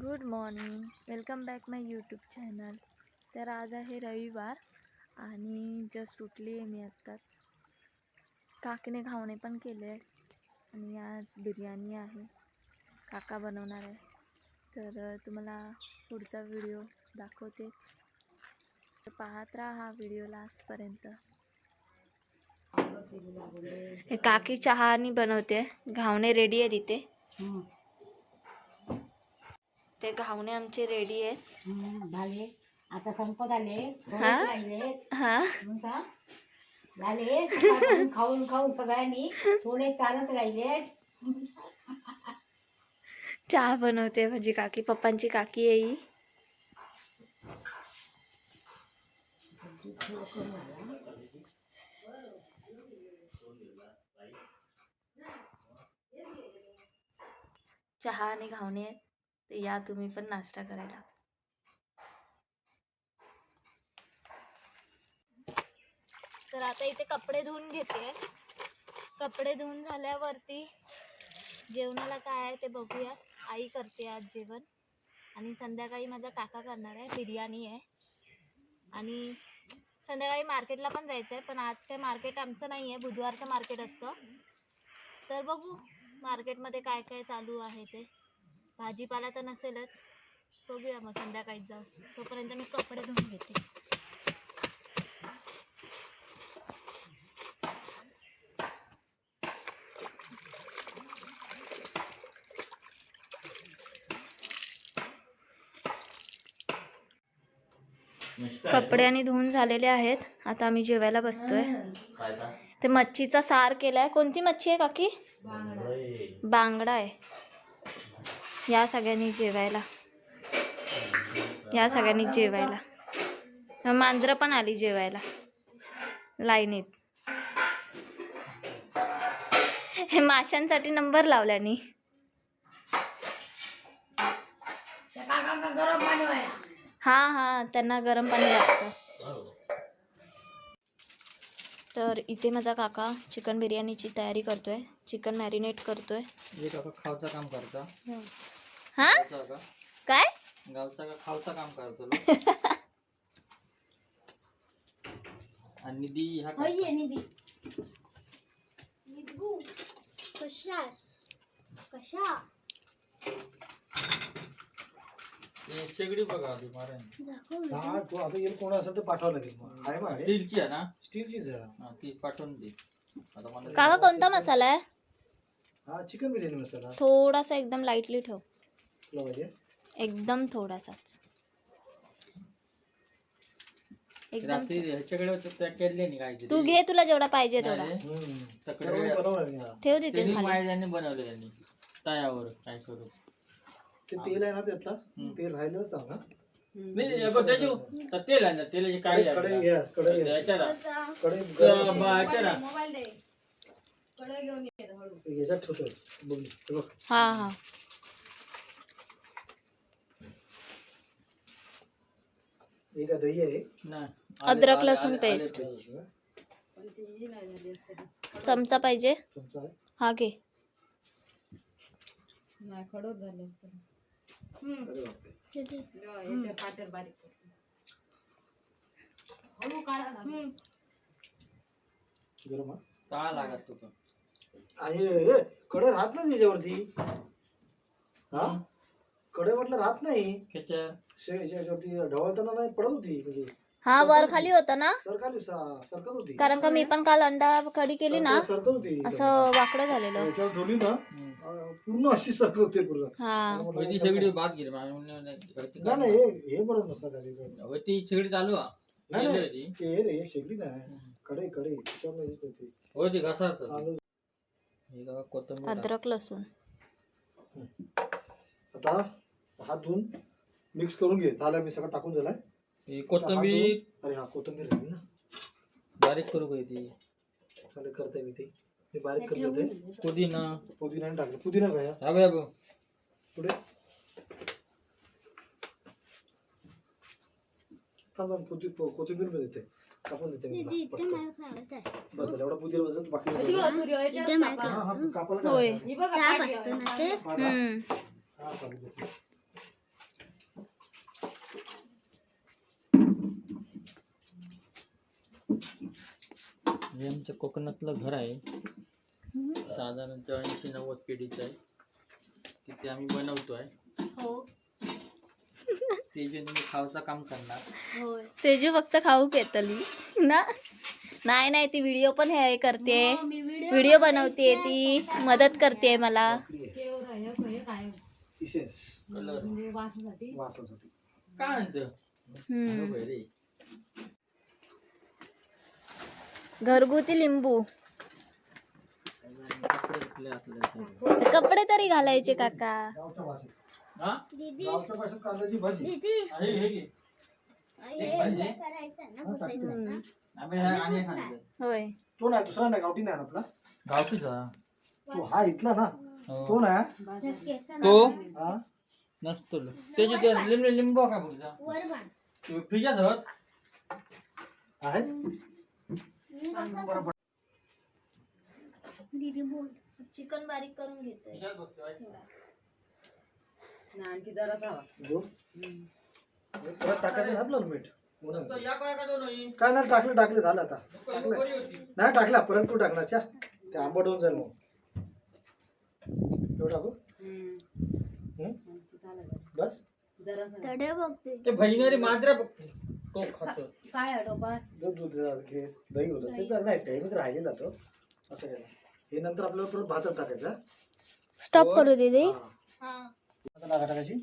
Good morning, welcome back माय YouTube channel. तर आज आहे रविवार आणि जस्ट उठली आहे मी आत्ताच. काकीने घावणे पण केले आणि आज बिर्याणी आहे, काका बनवणार आहे. तर तुम्हाला पुढचा व्हिडिओ दाखवतेच, तर पाहत राहा हा व्हिडिओ लास्टपर्यंत. हे काकी चहा आणि बनवते, घावणे रेडी आहे तिथे. ते घावणे आमचे रेडी आहेत. झाले आता संपत आले. हा? राहिले हा झाले खाऊन खाऊन सगळ्यांनी थोडे चालत राहिले. चहा बनवते माझी काकी, पप्पांची काकी येई. चहा आणि घावणे आहेत, तर या तुम्ही पण नाश्ता करायला. तर आता इथे कपडे धुवून घेते. कपडे धुवून झाल्यावरती जेवणाला काय आहे ते बघूयाच. आई करते आज जेवण आणि संध्याकाळी माझा काका करणार आहे, बिर्याणी आहे. आणि संध्याकाळी मार्केटला पण जायचं आहे, पण आज काय मार्केट आमचं नाही आहे, बुधवारचं मार्केट असतं. तर बघू मार्केटमध्ये काय काय चालू आहे ते. भाजीपाला तर नसेलच, बघूया मग संध्याकाळीच जाऊ. तोपर्यंत मी कपडे धुवून घेते. कपडे आणि धुवून झालेले आहेत, आता आम्ही जेवायला बसतोय. ते मच्छीचा सार केलाय. कोणती मच्छी आहे काकी? बांगडा आहे. या सगळ्यांनी जेवायला, या सगळ्यांनी जेवायला. मांजरं पण आली जेवायला लाईनीत. हे माशांसाठी नंबर लावल्यानी. हा त्यांना गरम पाणी लागतं. तर इथे माझा काका चिकन बिर्याणीची तयारी करतोय, चिकन मॅरिनेट करतोय. खावचं काम करता. हा काय गावचा का खावचं काम करतो. आणि निधी हा शेगडी बघा आधी मारा. तू आता येईल कोण असेल तर पाठवावं लागेल. मग आहे बघ, स्टीलची आहे ना? स्टीलचीच आहे. ती पाठवून दे आता मला. काका कोणता मसाला आहे? हा चिकन बिर्याणी मसाला. थोडासा एकदम लाईटली ठेव, तुला पाहिजे एकदम थोडासाच. एकदम रात्री ह्याच्याकडे त्या केले नाही काय तू घे, तुला जेवढा पाहिजे तेवढा ठेव तिथे खाली. मायाने बनवले त्यांनी तयावर काय करू. ते तेल आहे ना त्यातला, तेल राहिलं चांगला. नाही त्याची तेल आहे ना, तेलाची काय कढई घ्या, कढई घ्या. याच्यात ठेवतोय बघ. हा एक दही आहे, अद्रक लसूण पेस्ट. चमचा पाहिजे. चमचा आहे. हा घे. अरे बापरे. गरम हा. का लागत तुझं आहे कडे राहत नाही त्याच्यावरती. हा कडे म्हटलं राहत नाही याच्यावरती. ढवळताना नाही पडत होती, म्हणजे हा वर खाली होता ना, सरकत होती. कारण का मी पण काल अंडा कढी केली ना, सरकत होती. असं वाकडं झालेलं. याच्यावर ठेवली ना पूर्ण अशी सरकत होते पूर्ण. हा शेगडी बाद गेली नाही हे बरोबर नसतं. ती शेगडी चालू नाही ते रे शेगडी नाही, कडे होती घसाच. अद्रक लसूण. आता हात धुवून मिक्स करून घे. झाला मी सगळं टाकून झालाय. कोथिंबीर. अरे हा कोथिंबीर राहिली ना, बारीक करू का ती? चालेल करते मी बारीक करते. पुदिना टाकलं. पुदिना काय पुढे कोथिंबीर पण देते, कापून देते. बस एवढा पुदिना बाकी होय. हे आमचं कोकणातलं घर आहे, साधारण 80-90 पिढीचं आहे. तिथे आम्ही बनवतोय. हो ते जे तुम्ही खावचा काम करणार. होय तेजू फक्त खाऊ घेतली ना. नाही ती व्हिडिओ पण हे करते, व्हिडिओ बनवते, ती मदत करते मला. इसेन्स कलर वासासाठी काय म्हणतं. बरोबर रे. घरगुती लिंबू. कपडे आपले कपडे तरी घालायचे काका. गावच्या भाषेत हा गावच्या भाषेत कांद्याची भाजी आहे हे घे. एक भाजी आम्ही आणि सांगितलं. होय तो नाही दुसरा नाही गावठी नाही आपला गावठीचा तो हा इथला ना तो नाही तो हा नसतो. त्याची ते लिंबू का बघा फ्रीजात होत आहे चिकन बारीक करून घेते. जो परत टाकायचं ना आपल्याला मीठ या काय का दोन काय नाही टाकले झालं आता नाही टाकला परत तू टाकणार चा ते आंबट होऊन जाईल मग एवढं टाकू बस ते बहिणारी मांजरा तो खातो. दूध घे दही होतं ते तर नाही दही मध्ये राहिले जातो असं केलं. हे नंतर आपल्याला परत भातात टाकायचं. स्टॉप करू दे. आता नाका टाकायची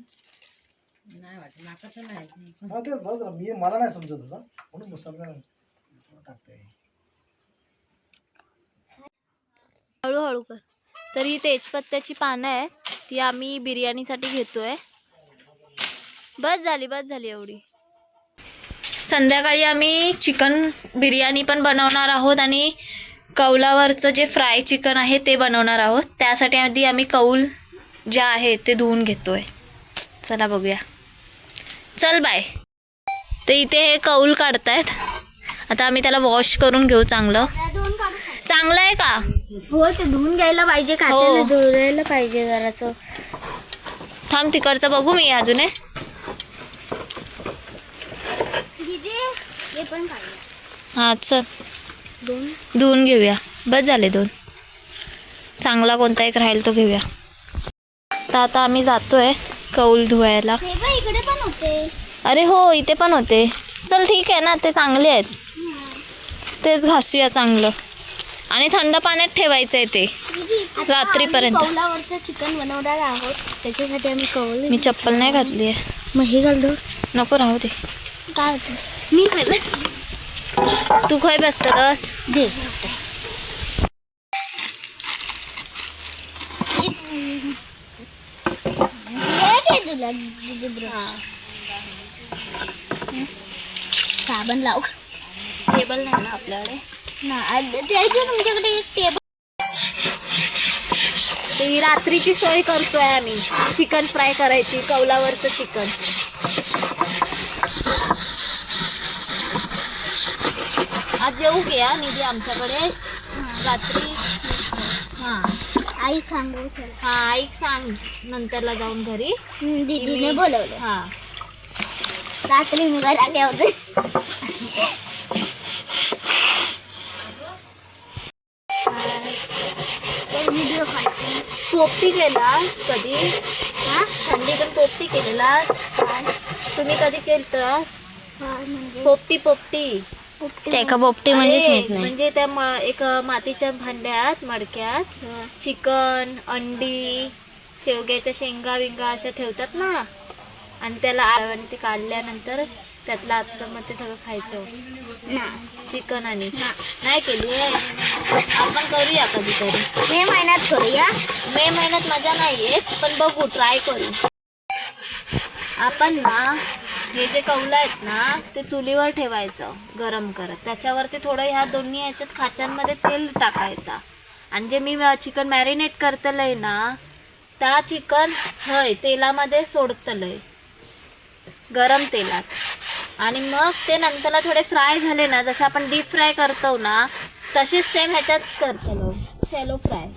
हा ते बघ मी मला नाही समजत होता म्हणून समजा टाकते. हळूहळू कर. तर ही तेजपत्त्याची पानं आहे, ती आम्ही बिर्याणीसाठी घेतोय. बस झाली एवढी. संध्याकाळी आम्ही चिकन बिर्याणी पण बनवणार आहोत आणि कौलावरचं जे फ्राय चिकन आहे ते बनवणार आहोत. त्यासाठी आधी आम्ही कौल जे आहे ते धुवून घेतोय. चला बघूया. चल बाय. ते इथे हे कौल काढतायत. आता आम्ही त्याला वॉश करून घेऊ. चांगलं आहे का हो ते धुवून घ्यायला पाहिजे, खात्याला धुवायला पाहिजे जरासं. थांब तिकडचं बघू मी अजून. हे पण पाहिजे. हां चल धुवून घेऊया. बस झाले 2. चांगला कोणता एक राहील तो घेऊया. तर आता आम्ही जातोय कौल धुवायला. हे बघ इकडे पण होते. अरे हो इथे पण होते. चल ठीक आहे ना, ते चांगले आहेत, तेच घासूया चांगलं. आणि थंड पाण्यात ठेवायचं आहे ते रात्रीपर्यंत. कौलावरचं चिकन बनवणार आहोत, त्याच्यासाठी आम्ही कौल. मी चप्पल नाही घातली आहे. मग हे घालतो. नको राहू दे. काय होतं मी खाय बस. तू खाय बसतस दे. साबण लाव. टेबल नाही ना आपल्याकडे. तुमच्याकडे एक टेबल. ती रात्रीची सोय करतोय आम्ही चिकन फ्राय करायची. कौलावरचं चिकन आज येऊ घ्या निधी आमच्याकडे रात्री. आई सांगू. हा ऐक सांग नंतरला जाऊन घरी. दीदीने बोलवलं. हा रात्री मी घरात होते. व्हिडिओ पोपटी केला कधी. थंडीतून पोपटी केलेला तुम्ही कधी केलतस. पोपटी ते का पोपटी म्हणजेच माहित नाही. म्हणजे त्या एक मातीच्या भांड्यात मडक्यात चिकन, अंडी, शेवग्याच्या शेंगा विंगा अशा ठेवतात ना, आणि त्याला आणि ते काढल्यानंतर त्यातलं आतलं मग ते सगळं खायचं चिकन. आणि नाही केली आपण करूया कधीतरी. मे महिन्यात करूया. मे महिन्यात मजा नाही येत पण बघू ट्राय करू आपण ना. हे जे कौलं आहेत ना ते चुलीवर ठेवायचं गरम करत. त्याच्यावरती थोडं ह्या दोन्ही ह्याच्यात खाच्यांमध्ये तेल टाकायचा. आणि जे मी चिकन मॅरिनेट करतलंय ना त्या चिकन हय तेलामध्ये सोडतलंय गरम तेलात. आणि मग ते नंतरला थोडे फ्राय झाले ना, जसं आपण डीप फ्राय करतो ना तसेच सेम ह्याच्यात करतलो शॅलो फ्राय.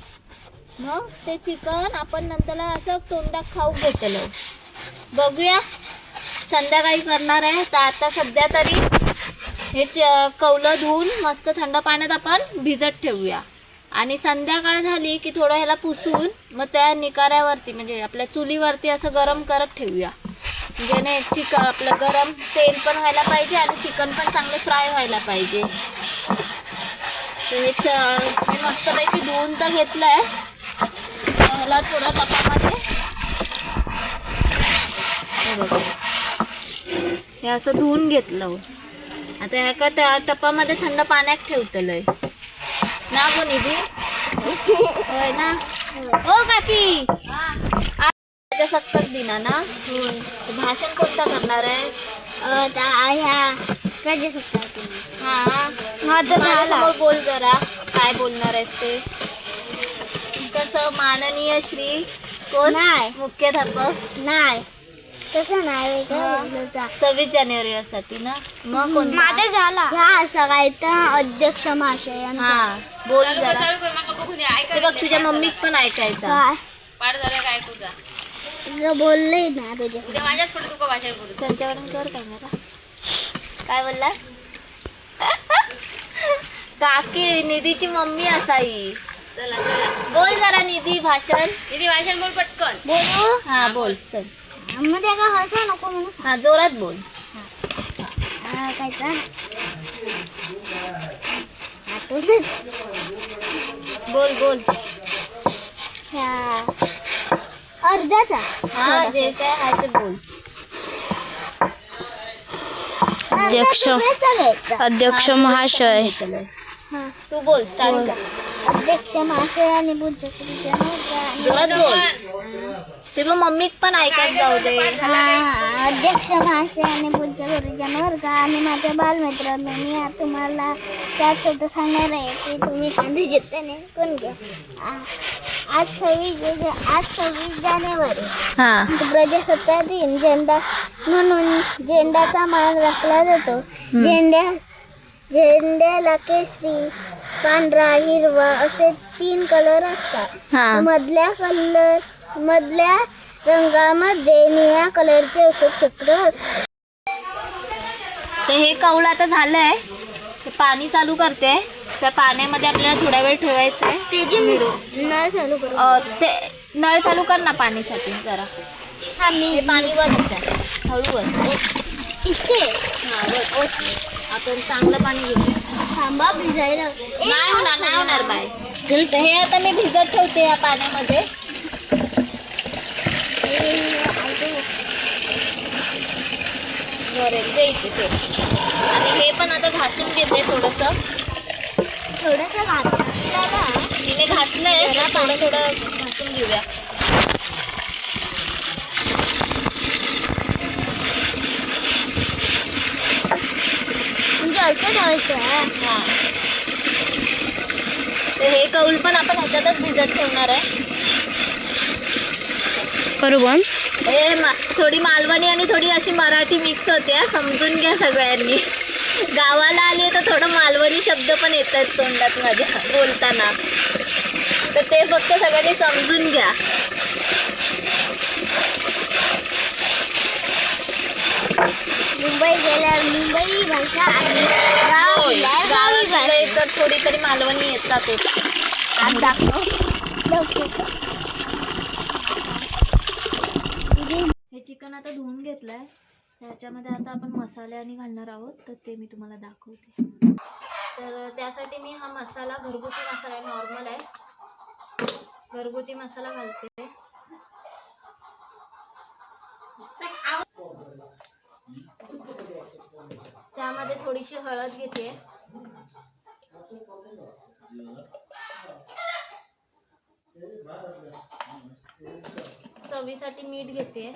मग ते चिकन आपण नंतरला असं तोंडात खाऊ घेतलो. बघूया संध्याकाळी करणार आहे. तर आता सध्या तरी हे कौलं धुवून मस्त थंड पाण्यात आपण भिजत ठेवूया आणि संध्याकाळ झाली की थोडं ह्याला पुसून मग त्या निकाऱ्यावरती म्हणजे आपल्या चुलीवरती असं गरम करत ठेवूया. जेणे आपलं गरम तेल पण व्हायला पाहिजे आणि चिकन पण चांगलं फ्राय व्हायला पाहिजे. हे मस्तपैकी धुवून तर घेतलंय. ह्याला थोडं तपामध्ये हे असं धुवून घेतलं. आता ह्या का त्या टपामध्ये थंड पाण्यात ठेवतलंय ना गो निधी. होय ना. हो काकी प्रजासत्ताक दिना ना. भाषण कोणता करणार आहे? हा बोल जरा काय बोलणार आहेस ते. कसं माननीय श्री कोण मुख्याध्यापक नाही तसं नाही 26 जानेवारीसाठी ना. मग कोण माझं झाला ह्या सगळ्याचा अध्यक्ष महाशय. हा बोल जरा. ते बघ तुझ्या मम्मीक पण ऐकायचं. पाठ झालं काय तुझा? बोलले ना तुझ्या उद्या माझ्याच पुढे तुका भाषण करू. त्यांच्याकडून कर कॅमेरा. काय बोललास? काकी निधीची मम्मी असाई. चला चला बोल जरा निधी भाषण. दीदी भाषण बोल पटकन. बोलू हा बोल चल. मध्ये का हसा नको म्हणून हा जोरात बोल. काय बोल बोल. अर्ध्याचा हा जे काय आहे ते बोल. अध्यक्ष महाशय तू बोल स्टार्ट कर. अध्यक्ष महाशय आणि जोरात बोल. ते मग मम्मीक पण ऐकत जाऊ दे. अध्यक्ष महाशय आणि पूज्य गुरुजन वर्ग आणि माझ्या बालमित्रांनो, मी तुम्हाला त्या शब्द सांगणार आहे की तुम्ही गांधी जिद्दने कोण घ्या. आज 26 जानेवारी प्रजासत्ताक दिन. झेंडा म्हणून झेंड्याचा मान राखला जातो. झेंड्याला केशरी, पांढरा, हिरवा असे 3 कलर असतात. मधल्या रंगामध्ये निळ्या कलरचे अशोक चक्र असते. तर हे कौल आता झालंय. ते पाणी चालू करते. त्या पाण्यामध्ये आपल्याला थोडा वेळ ठेवायचं आहे. नळ चालू करू. ते नळ चालू कर ना पाणीसाठी जरा. हा मी हे पाणी वर येतं हळूवर. इथे आपण चांगलं पाणी घेऊ. थांबा भिजायला. नाही होणार बाय. हे आता मी भिजत ठेवते या पाण्यामध्ये. इथे आणि हे पण आता घासून घेते थोडंसं तिने घासलंय. थोडं घासून घेऊया. म्हणजे असं ठेवायचं. हा तर हे कौल पण आपण ह्याच्यातच भिजत ठेवणार आहे. बरोबर. थोडी मालवणी आणि थोडी अशी मराठी मिक्स होते. समजून घ्या सगळ्यांनी. गावाला आली तर थोडं मालवणी शब्द पण येतात तोंडात माझ्या बोलताना. तर ते फक्त सगळ्यांनी समजून घ्या. मुंबई गेल्यावर मुंबई भाषा आणि गावात तर थोडी तरी मालवणी येतातच. हे चिकन आता धुवून घेतलंय. त्याच्यामध्ये आता आपण मसाले आणि घालणार आहोत. तर ते मी तुम्हाला दाखवते. तर त्यासाठी मी हा मसाला घरगुती मसाला आहे. नॉर्मल आहे. घरगुती मसाला घालते. त्यामध्ये थोडीशी हळद घेते. चवीसाठी मीठ घेते.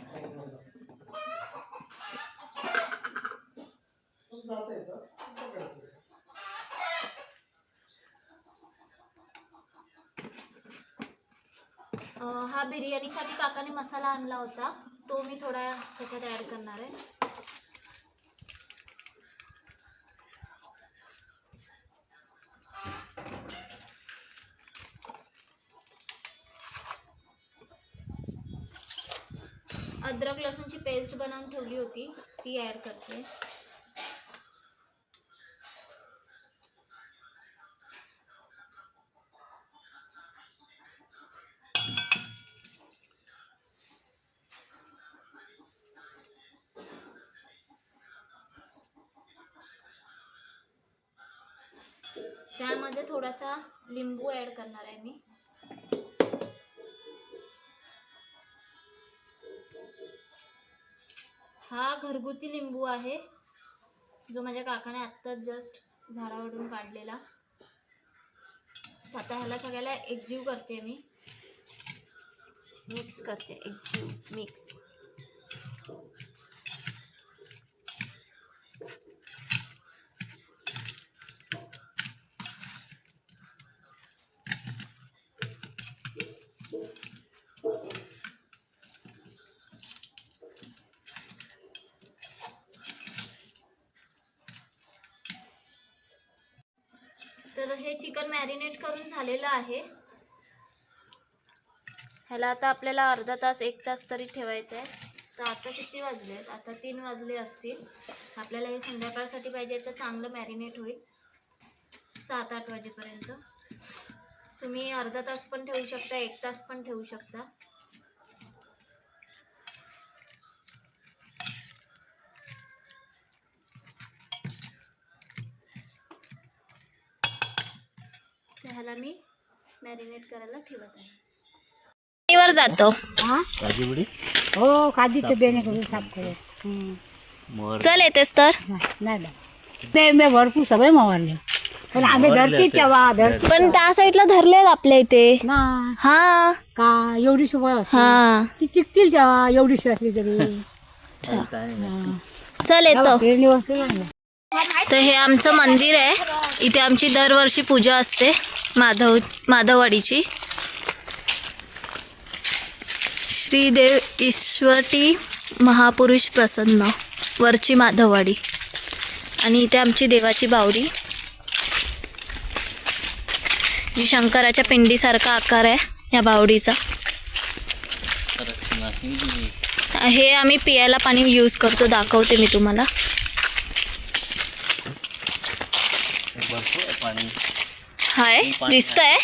हा बिर्याणीसाठी काकाने मसाला आणला होता. तो मी थोडा त्याच्यात ॲड करणार आहे. अद्रक लसूणची पेस्ट बनवून ठेवली होती ती ॲड करते. त्यामध्ये थोडासा लिंबू ऍड करणार आहे मी. हा घरगुती लिंबू आहे जो माझ्या काकाने आत्ताच जस्ट झाडावरून काढलेला. आता ह्याला सगळ्याला एकजीव करते मी, मिक्स करते, एकजीव मिक्स. तर हे चिकन मॅरिनेट करून झालेलं आहे. ह्याला आता आपल्याला अर्धा तास 1 तास तरी ठेवायचं आहे. तर आता किती वाजले आहेत? आता 3 वाजले असतील. आपल्याला हे संध्याकाळसाठी पाहिजे तर चांगलं मॅरिनेट होईल 7-8 वाजेपर्यंत. तुम्ही अर्धा तास पण ठेवू शकता, 1 तास पण ठेवू शकता. ह्याला मी मॅरिनेट करायला ठेवत आहे. वर जातो. हो काजी ते बेने करून साफ करू. चल येतेस तर. नाही पेरमे भरपूर सगळे मारले पण आम्ही धरती तेव्हा धरती पण त्या साईडला धरलेत आपल्या इथे. ना हा का एवढी शुभ हा ती टिकतील तेव्हा एवढीशी असली तरी. चल येतो. पेरणीवर केलं. तर हे आमचं मंदिर आहे. इथे आमची दरवर्षी पूजा असते माधववाडीची. श्रीदेव ईश्वटी महापुरुष प्रसन्न वरची माधववाडी. आणि इथे आमची देवाची बावडी जी शंकराच्या पिंडीसारखा आकार आहे या बावडीचा. हे आम्ही पियाला पाणी यूज करतो, दाखवते मी तुम्हाला. हाय दिसतंय.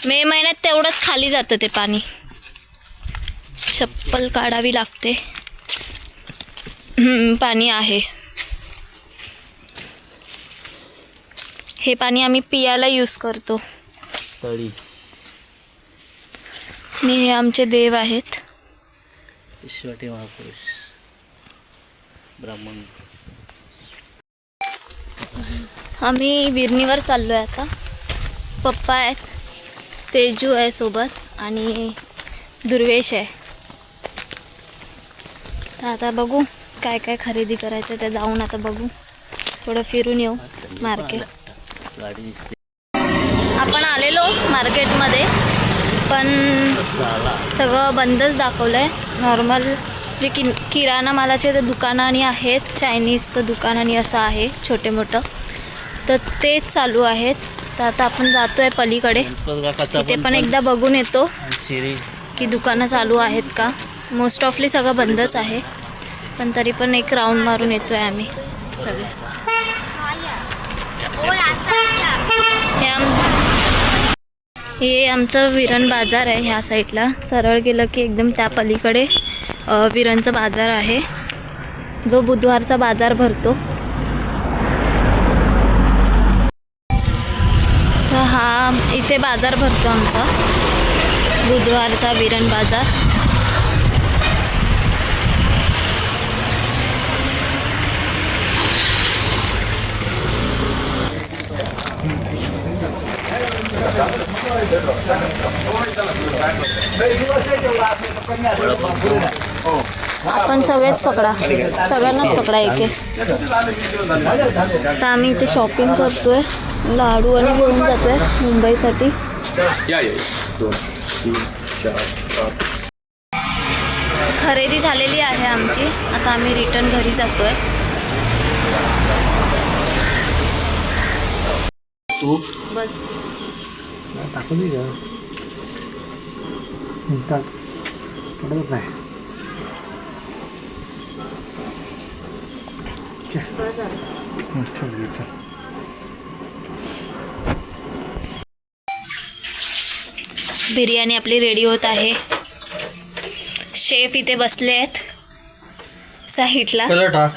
मे महिन्यात तेवढंच खाली जातं ते पाणी, चप्पल काढावी लागते. पाणी आहे. हे पाणी आम्ही पियाला यूज करतो. तळी आणि हे आमचे देव आहेत. ईश्वटी महापुरुष ब्राह्मण. आम्ही विरणीवर चाललो आहे आता. पप्पा आहेत, तेजू आहे सोबत आणि दुर्वेश आहे. तर आता बघू काय काय खरेदी करायचं ते जाऊन आता बघू. थोडं फिरून येऊ मार्केट. आपण आलेलो मार्केटमध्ये पण सगळं बंदच दाखवलं आहे. नॉर्मल जे किराणा मालाचे दुकानं आणि आहेत, चायनीजचं दुकान आणि असं आहे छोटे मोठं, तर तेच चालू आहेत. तर आता आपण जातो आहे पलीकडे. तिथे पण एकदा बघून येतो की दुकानं चालू आहेत का. मोस्ट ऑफली सगळं बंदच आहे, पण तरी पण एक राऊंड मारून येतो आहे आम्ही सगळे. हे आमचं विरण बाजार आहे. ह्या साईडला सरळ गेलं की एकदम त्या पलीकडे विरणचं बाजार आहे, जो बुधवारचा बाजार भरतो. तर हा इथे बाजार भरतो आमचा बुधवारचा विरण बाजार. आपण सगळेच पकडा, सगळ्यांनाच पकडा एक. तर आम्ही इथे शॉपिंग करतोय, लाडू आणि घेऊन जातोय मुंबईसाठी. खरेदी झालेली आहे आमची. आता आम्ही रिटर्न घरी जातोय. बस टाकून दे टाक पडत नाही. बिर्याणी आपली रेडी होत आहे. शेफ इथे बसले आहेत साईडला. कलर टाक.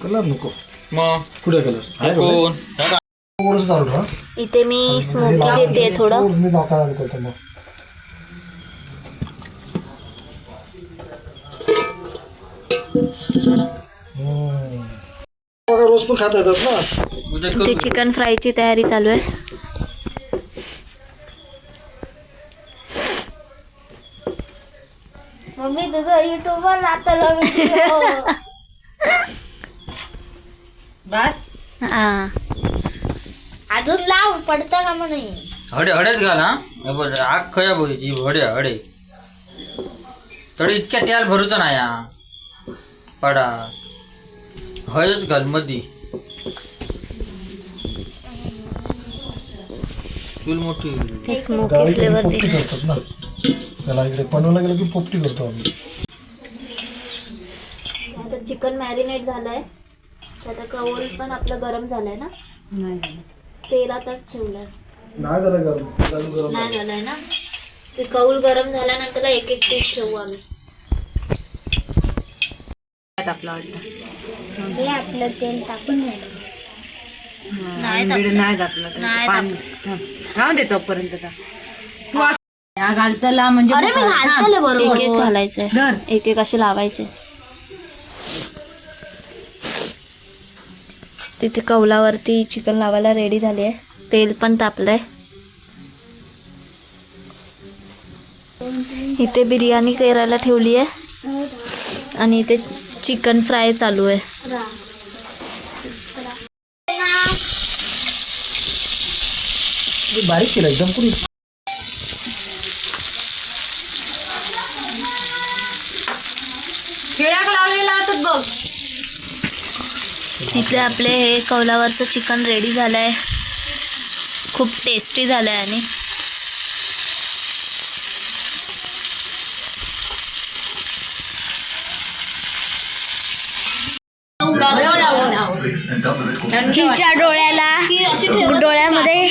कलर नको मग कुठे कलर थोडंसं चालू ठेवा. इथे मी स्मोकी देते थोडं. मी दाखवायला करतो मग. रोज पण खाता येतात ना. उद्या इथे करू. चिकन फ्रायची तयारी चालू आहे. मम्मी तुझं युट्यूबवर नातं बस हा अजून लाव पडतं का म्हणे. हळद घाल हा. हे बघ, आग खया बघायची हळे तरी इतक्या त्याल भरूच नाही हा. पडा हळद घाल मधी. चूल मोठी हे स्मोकी फ्लेवर पोपटी दिला. करतात ना त्याला. इकडे बनवला गेलं की पोपटी करतो आम्ही. आता चिकन मॅरिनेट झालंय. आता कवल पण आपलं गरम झालंय ना. नाही तेलातच ठेवलंय. नाही झालं गरम. नाही झालंय ना. ते कौल गरम झाल्यानंतर एक एक पीस ठेवू आम्ही. आपला वाटतं हे आपलं तेल टाकून द्यायचं. नाही नाही घातलं नाही पाणी राहून दे तोपर्यंत. घालचला म्हणजे अरे मी घालतले बरोबर. एक एक घालायचंय. धर. एक एक असे लावायचे. तिथे कौलावरती चिकन लावायला रेडी झाली आहे. तेल पण तापलंय. इथे बिर्याणी करायला ठेवली आहे आणि इथे चिकन फ्राय चालू आहे. बारीक केलं एकदम पुरी. खिळ्याक लावलेला तर बघ. इथे आपले हे कौलावरचं चिकन रेडी झालंय. खूप टेस्टी झालंय. आणि हिच्या डोळ्यामध्ये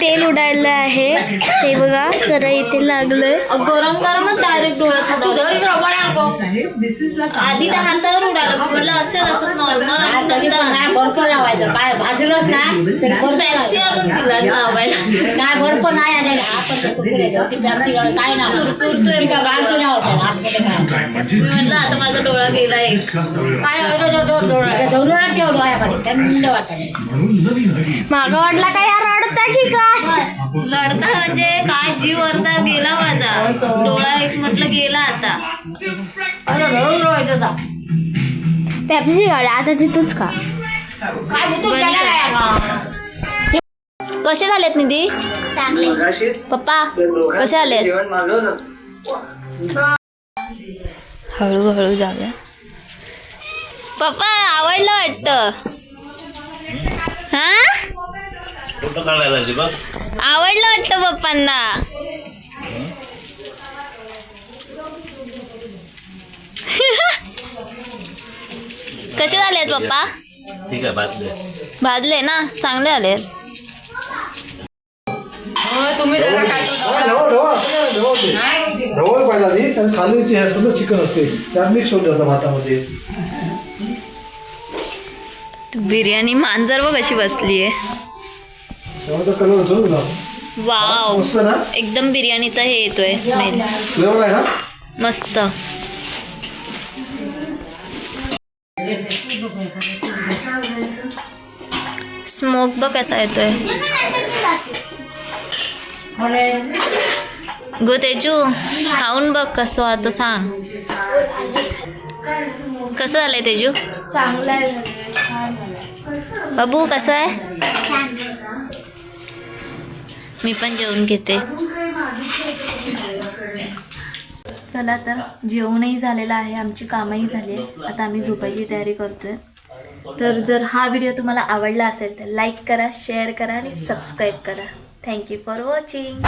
तेल उडायला आहे. ते बघा जरा इथे लागलंय. गरम गरमच डायरेक्ट डोळ्यात आधी त्या हातावर उडालं. म्हटलं असेल असं नॉर्मल. बर्फ लावायचं काय भाजलंच नाही पॅप्सी आणून दिला लावायला. काय बर्फ नाही आलेला. काय ना चुरचुरतोय. मी म्हटलं आता माझा डोळा गेला एक. थंड वाटायला. मागं वाटला काय यार रडता की काय. रडता म्हणजे काय जीव अर्धा गेला माझा. डोळा एक म्हटलं गेला आता. पेप्सी गाडी आता तिथूच का. कसे झालेत निधी. चांगले. पप्पा कसे आलेत. हळूहळू जाऊया. पप्पा आवडलं वाटतं. हा आवडलं वाटतं पप्पांना. कसे झालेत पप्पा. ठीक आहे भाजले ना चांगले आले. तुम्ही जरा ढवळ पाहिजे आधी. कारण खाली जे असतं ना चिकन असते त्यात मिक्स होऊन जातं भातामध्ये. बिर्याणी मांजर बघ कशी बसली आहे. त्यामुळे कलर होतो ना. वाव मस्त ना. एकदम बिर्याणीचा हे येतोय स्मेल. फ्लेवर आहे ना. मस्त. स्मोक बघ कसा येतोय. गो तेजू खाऊन बघ कसं आता सांग. कसं झालंय तेजू. चांगलं आहे. बाबू कसं आहे. मी पण जेवून घेते. चला तर जेवणही झालेलं आहे. आमची कामही झाली आहे. आता आम्ही झोपायची तयारी करतोय. तर जर हा व्हिडिओ तुम्हाला आवडला असेल तर लाईक करा, शेअर करा आणि सबस्क्राईब करा. Thank you for watching.